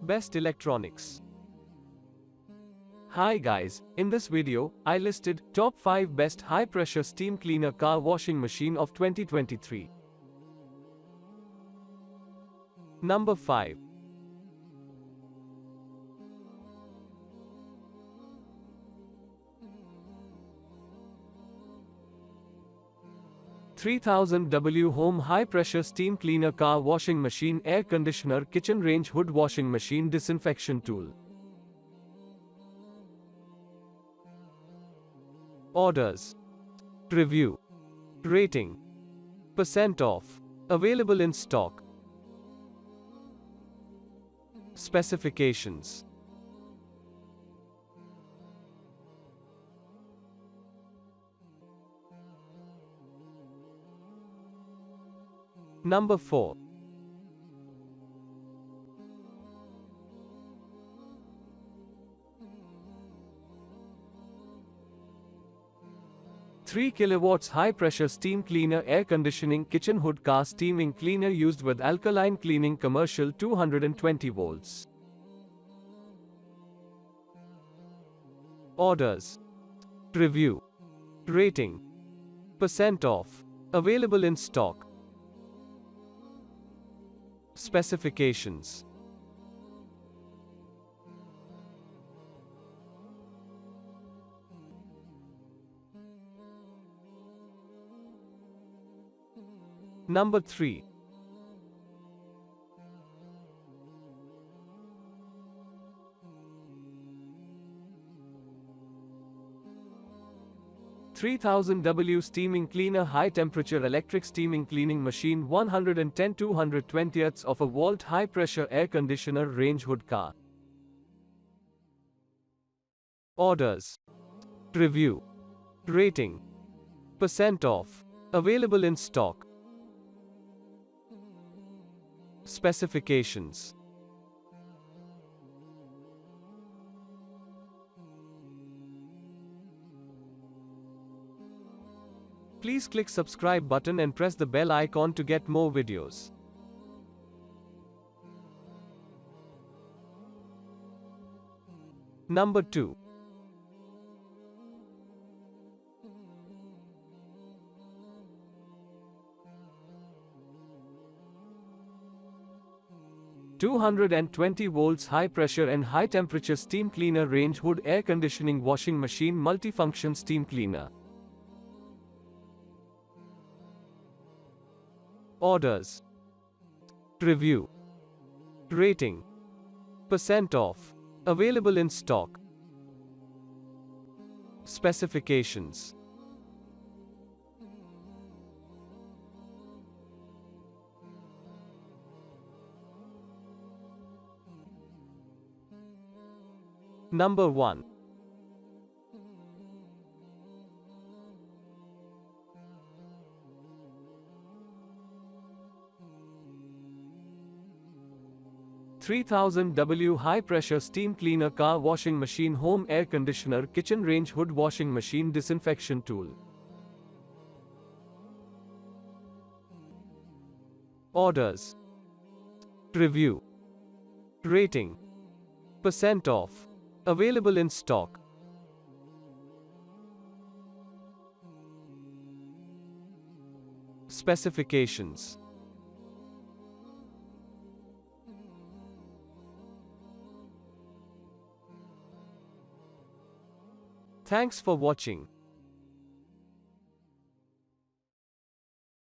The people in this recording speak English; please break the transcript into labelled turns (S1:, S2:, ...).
S1: Best electronics. Hi guys, in this video, I listed top 5 best high-pressure steam cleaner car washing machine of 2023. Number 5. $3,000 Home High Pressure Steam Cleaner Car Washing Machine Air Conditioner Kitchen Range Hood Washing Machine Disinfection Tool. Orders. Review. Rating. Percent off. Available in stock. Specifications. Number 4. Three kilowatts high pressure steam cleaner air conditioning kitchen hood car steaming cleaner used with alkaline cleaning commercial 220 volts. Orders. Review. Rating. Percent off. Available in stock. Specifications. Number 3. $3,000 Steaming Cleaner High Temperature Electric Steaming Cleaning Machine 110-220 of a volt high pressure air conditioner range hood car. Orders. Review. Rating. Percent off. Available in stock. Specifications. Please click subscribe button and press the bell icon to get more videos. Number 2. $220 volts high pressure and high temperature steam cleaner range hood air conditioning washing machine multifunction steam cleaner. Orders. Review. Rating. Percent off. Available in stock. Specifications. Number 1. $3,000 High Pressure Steam Cleaner Car Washing Machine Home Air Conditioner Kitchen Range Hood Washing Machine Disinfection Tool. Orders. Review. Rating. Percent off. Available in stock. Specifications. Thanks for watching.